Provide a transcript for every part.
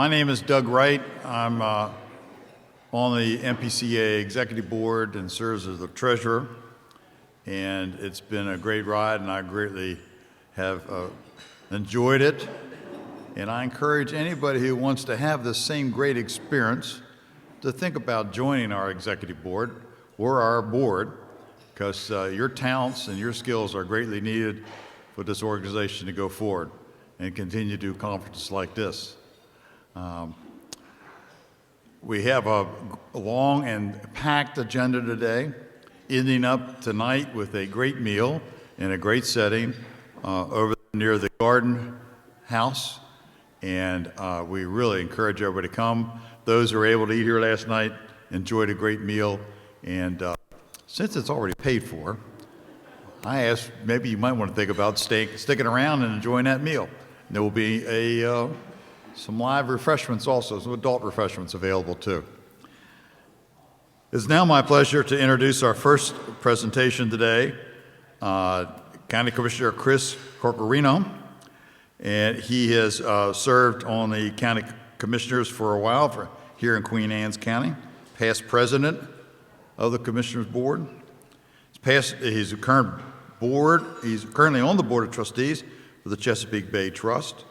My name is Doug Wright. I'm on the MPCA Executive Board and serves as the treasurer. And it's been a great ride, and I greatly have enjoyed it. And I encourage anybody who wants to have the same great experience to think about joining our executive board or our board, because your talents and your skills are greatly needed for this organization to go forward and continue to do conferences like this. We have a long and packed agenda today, ending up tonight with a great meal in a great setting over near the Garden House. And we really encourage everybody to come. Those who were able to eat here last night enjoyed a great meal. And since it's already paid for, I asked maybe you might want to think about sticking around and enjoying that meal. And there will be some live refreshments also, some adult refreshments available too. It's now my pleasure to introduce our first presentation today, County Commissioner Chris Corchiarino. And he has served on the county commissioners for a while here in Queen Anne's County, past president of the Commissioners Board. He's currently on the Board of Trustees for the Chesapeake Bay Trust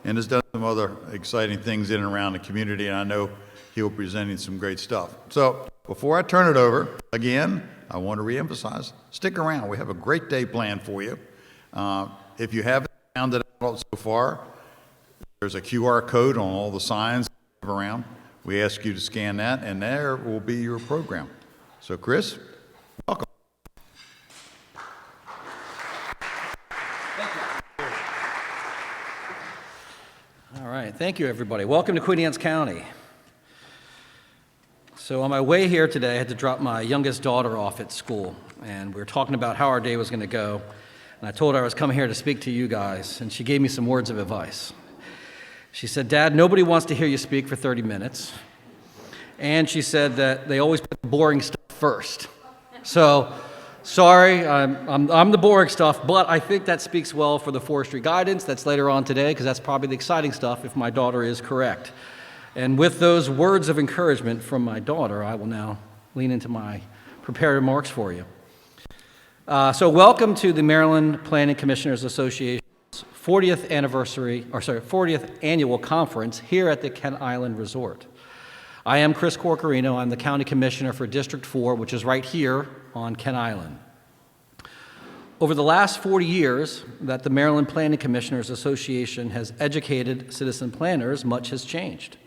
and has done some other exciting things in and around the community, and I know he'll be presenting some great stuff. So before I turn it over, again, I want to reemphasize, stick around. We have a great day planned for you. If you haven't found it out so far, there's a QR code on all the signs around. We ask you to scan that, and there will be your program. So Chris, welcome. All right, thank you, everybody. Welcome to Queen Anne's County. So on my way here today, I had to drop my youngest daughter off at school, and we were talking about how our day was going to go. And I told her I was coming here to speak to you guys, and she gave me some words of advice. She said, "Dad, nobody wants to hear you speak for 30 minutes." And she said that they always put the boring stuff first. So, sorry, I'm the boring stuff, but I think that speaks well for the forestry guidance that's later on today, because that's probably the exciting stuff if my daughter is correct. And with those words of encouragement from my daughter, I will now lean into my prepared remarks for you. So welcome to the Maryland Planning Commissioners Association's 40th annual conference here at the Kent Island Resort. I am Chris Corchiarino. I'm the County Commissioner for District 4, which is right here on Kent Island. Over the last 40 years that the Maryland Planning Commissioners Association has educated citizen planners, much has changed.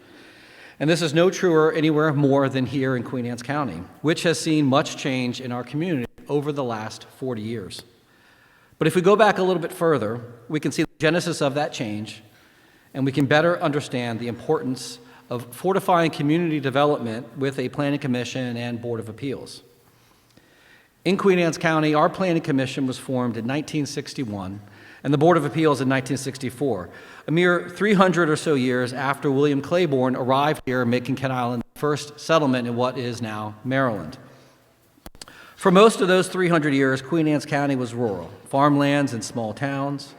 And this is no truer anywhere more than here in Queen Anne's County, which has seen much change in our community over the last 40 years. But if we go back a little bit further, we can see the genesis of that change, and we can better understand the importance of fortifying community development with a planning commission and board of appeals. In Queen Anne's County, our planning commission was formed in 1961, and the board of appeals in 1964, a mere 300 or so years after William Claiborne arrived here, making Kent Island the first settlement in what is now Maryland. For most of those 300 years, Queen Anne's County was rural, farmlands and small towns.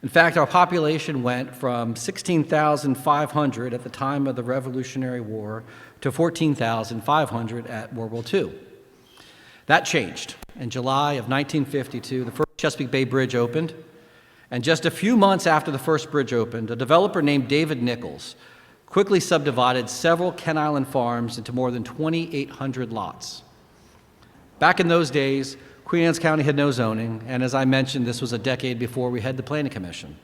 In fact, our population went from 16,500 at the time of the Revolutionary War to 14,500 at World War II. That changed. In July of 1952, the first Chesapeake Bay Bridge opened, and just a few months after the first bridge opened, a developer named David Nichols quickly subdivided several Kent Island farms into more than 2,800 lots. Back in those days, Queen Anne's County had no zoning, and as I mentioned, this was a decade before we had the Planning Commission.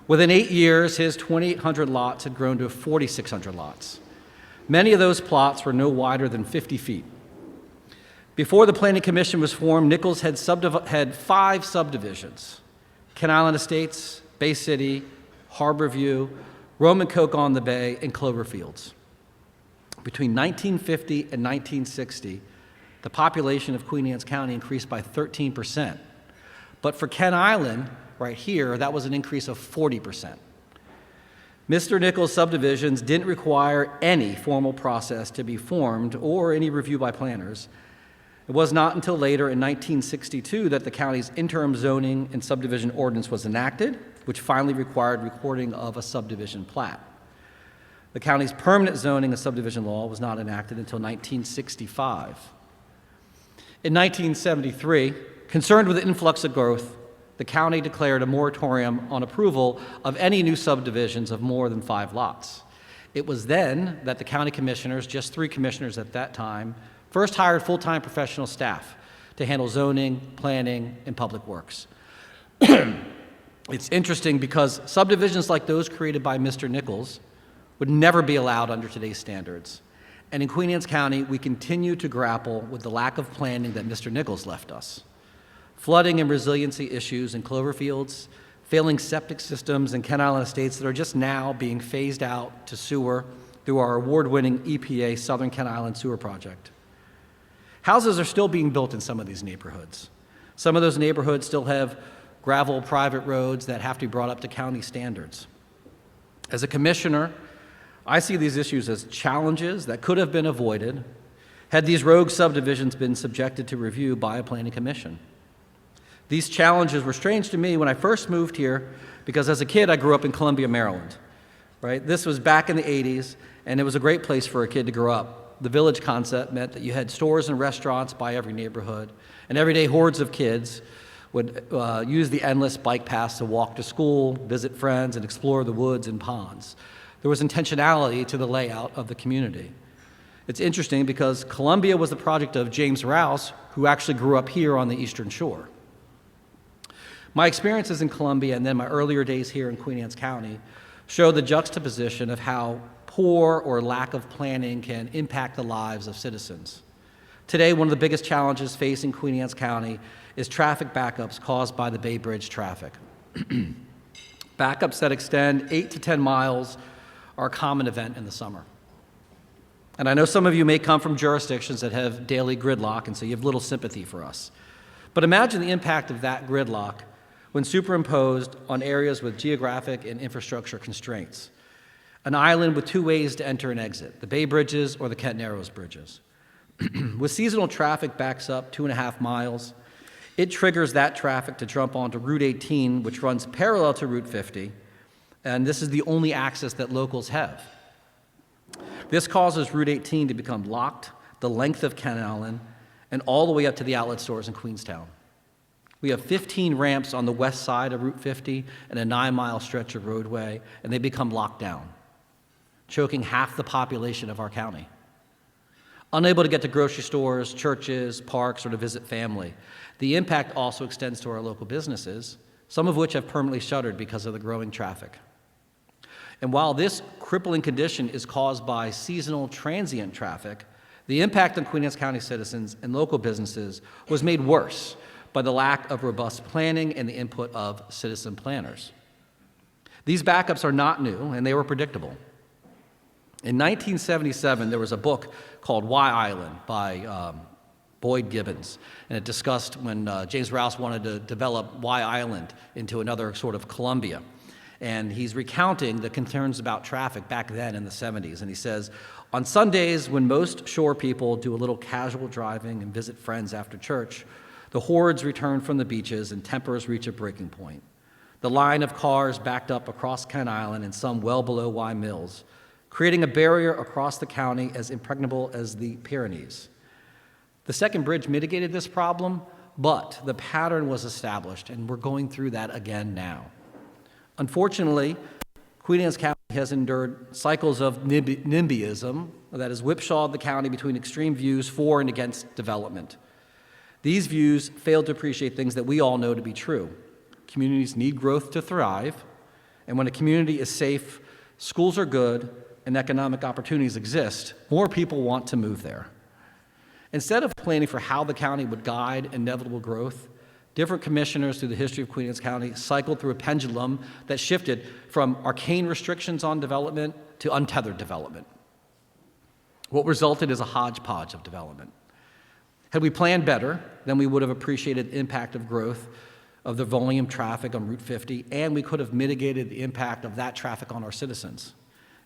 Within 8 years, his 2,800 lots had grown to 4,600 lots. Many of those plots were no wider than 50 feet. Before the Planning Commission was formed, Nichols had 5 subdivisions: Kent Island Estates, Bay City, Harborview, Roman Coke on the Bay, and Cloverfields. Between 1950 and 1960, the population of Queen Anne's County increased by 13%. But for Kent Island, right here, that was an increase of 40%. Mr. Nichols' subdivisions didn't require any formal process to be formed or any review by planners. It was not until later in 1962 that the county's interim zoning and subdivision ordinance was enacted, which finally required recording of a subdivision plat. The county's permanent zoning and subdivision law was not enacted until 1965. In 1973, concerned with the influx of growth, the county declared a moratorium on approval of any new subdivisions of more than 5 lots. It was then that the county commissioners, just 3 commissioners at that time, first hired full-time professional staff to handle zoning, planning, and public works. It's interesting because subdivisions like those created by Mr. Nichols would never be allowed under today's standards. And in Queen Anne's County, we continue to grapple with the lack of planning that Mr. Nichols left us. Flooding and resiliency issues in clover fields, failing septic systems in Kent Island estates that are just now being phased out to sewer through our award-winning EPA Southern Kent Island Sewer Project. Houses are still being built in some of these neighborhoods. Some of those neighborhoods still have gravel private roads that have to be brought up to county standards. As a commissioner, I see these issues as challenges that could have been avoided had these rogue subdivisions been subjected to review by a planning commission. These challenges were strange to me when I first moved here because as a kid I grew up in Columbia, Maryland. Right? This was back in the 80s, and it was a great place for a kid to grow up. The village concept meant that you had stores and restaurants by every neighborhood, and every day hordes of kids would use the endless bike paths to walk to school, visit friends, and explore the woods and ponds. There was intentionality to the layout of the community. It's interesting because Columbia was the project of James Rouse, who actually grew up here on the Eastern Shore. My experiences in Columbia and then my earlier days here in Queen Anne's County show the juxtaposition of how poor or lack of planning can impact the lives of citizens. Today, one of the biggest challenges facing Queen Anne's County is traffic backups caused by the Bay Bridge traffic. Backups that extend 8 to 10 miles are a common event in the summer. And I know some of you may come from jurisdictions that have daily gridlock, and so you have little sympathy for us. But imagine the impact of that gridlock when superimposed on areas with geographic and infrastructure constraints. An island with 2 ways to enter and exit, the Bay Bridges or the Kent Narrows Bridges. With seasonal traffic backs up 2.5 miles, it triggers that traffic to jump onto Route 18, which runs parallel to Route 50, and this is the only access that locals have. This causes Route 18 to become locked the length of Kent Island and all the way up to the outlet stores in Queenstown. We have 15 ramps on the west side of Route 50 and a 9-mile stretch of roadway, and they become locked down, choking half the population of our county. Unable to get to grocery stores, churches, parks, or to visit family. The impact also extends to our local businesses, some of which have permanently shuttered because of the growing traffic. And while this crippling condition is caused by seasonal transient traffic, the impact on Queen Anne's County citizens and local businesses was made worse by the lack of robust planning and the input of citizen planners. These backups are not new, and they were predictable. In 1977, there was a book called Why Island by Boyd Gibbons, and it discussed when James Rouse wanted to develop Why Island into another sort of Columbia. And he's recounting the concerns about traffic back then in the 70s, and he says, on Sundays, when most shore people do a little casual driving and visit friends after church, the hordes return from the beaches and tempers reach a breaking point. The line of cars backed up across Kent Island and some well below Y Mills, creating a barrier across the county as impregnable as the Pyrenees. The second bridge mitigated this problem, but the pattern was established, and we're going through that again now. Unfortunately, Queen Anne's County has endured cycles of NIMBYism that has whipsawed the county between extreme views for and against development. These views failed to appreciate things that we all know to be true. Communities need growth to thrive, and when a community is safe, schools are good, and economic opportunities exist, more people want to move there. Instead of planning for how the county would guide inevitable growth, different commissioners through the history of Queen Anne's County cycled through a pendulum that shifted from arcane restrictions on development to untethered development. What resulted is a hodgepodge of development. Had we planned better, then we would have appreciated the impact of growth of the volume traffic on Route 50, and we could have mitigated the impact of that traffic on our citizens.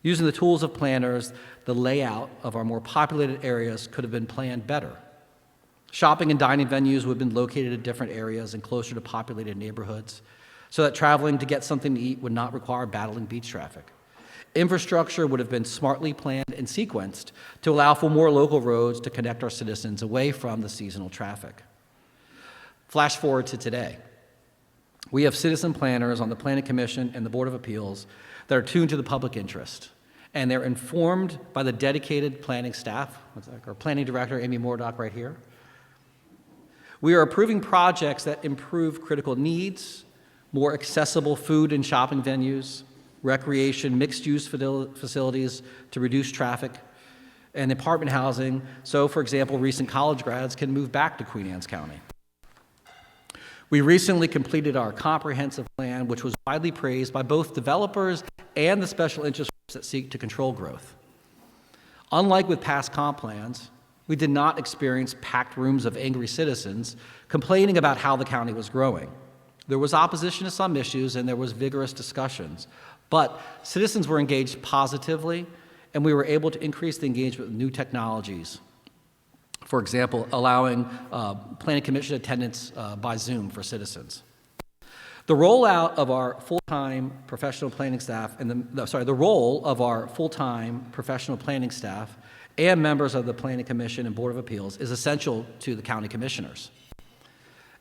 Using the tools of planners, the layout of our more populated areas could have been planned better. Shopping and dining venues would have been located in different areas and closer to populated neighborhoods, so that traveling to get something to eat would not require battling beach traffic. Infrastructure would have been smartly planned and sequenced to allow for more local roads to connect our citizens away from the seasonal traffic. Flash forward to today. We have citizen planners on the Planning Commission and the Board of Appeals that are tuned to the public interest, and they're informed by the dedicated planning staff. Our planning director, Amy Moordock, right here. We are approving projects that improve critical needs, more accessible food and shopping venues, recreation, mixed-use facilities to reduce traffic, and apartment housing, so, for example, recent college grads can move back to Queen Anne's County. We recently completed our comprehensive plan, which was widely praised by both developers and the special interest groups that seek to control growth. Unlike with past comp plans, we did not experience packed rooms of angry citizens complaining about how the county was growing. There was opposition to some issues and there was vigorous discussions, but citizens were engaged positively and we were able to increase the engagement with new technologies. For example, allowing planning commission attendance by Zoom for citizens. The rollout of our full-time professional planning staff the role of our full-time professional planning staff and members of the Planning Commission and Board of Appeals is essential to the county commissioners.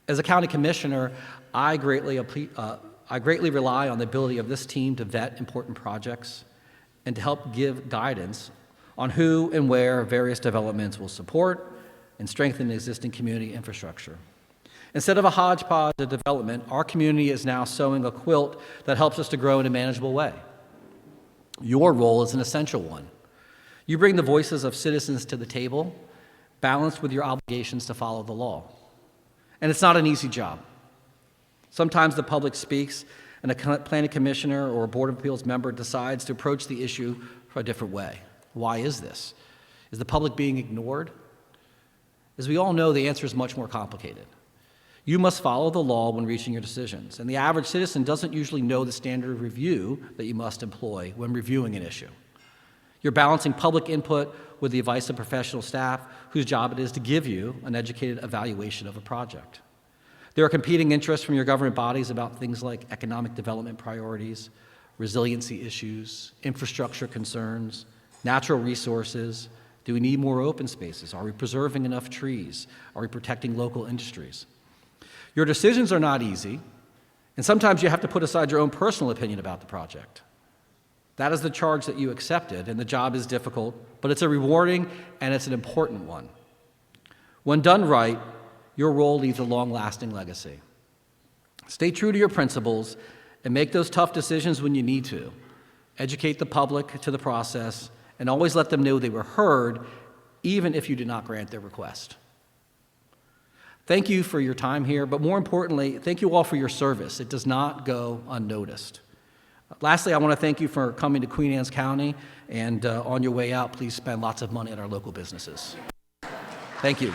As a county commissioner, I greatly rely on the ability of this team to vet important projects and to help give guidance on who and where various developments will support and strengthen existing community infrastructure. Instead of a hodgepodge of development, our community is now sewing a quilt that helps us to grow in a manageable way. Your role is an essential one. You bring the voices of citizens to the table, balanced with your obligations to follow the law. And it's not an easy job. Sometimes the public speaks and a planning commissioner or a Board of Appeals member decides to approach the issue a different way. Why is this? Is the public being ignored? As we all know, the answer is much more complicated. You must follow the law when reaching your decisions, and the average citizen doesn't usually know the standard of review that you must employ when reviewing an issue. You're balancing public input with the advice of professional staff whose job it is to give you an educated evaluation of a project. There are competing interests from your government bodies about things like economic development priorities, resiliency issues, infrastructure concerns, natural resources. Do we need more open spaces? Are we preserving enough trees? Are we protecting local industries? Your decisions are not easy, and sometimes you have to put aside your own personal opinion about the project. That is the charge that you accepted, and the job is difficult, but it's a rewarding and it's an important one. When done right, your role leaves a long-lasting legacy. Stay true to your principles and make those tough decisions when you need to. Educate the public to the process and always let them know they were heard, even if you did not grant their request. Thank you for your time here, but more importantly, thank you all for your service. It does not go unnoticed. Lastly, I want to thank you for coming to Queen Anne's County, and on your way out, please spend lots of money at our local businesses. Thank you.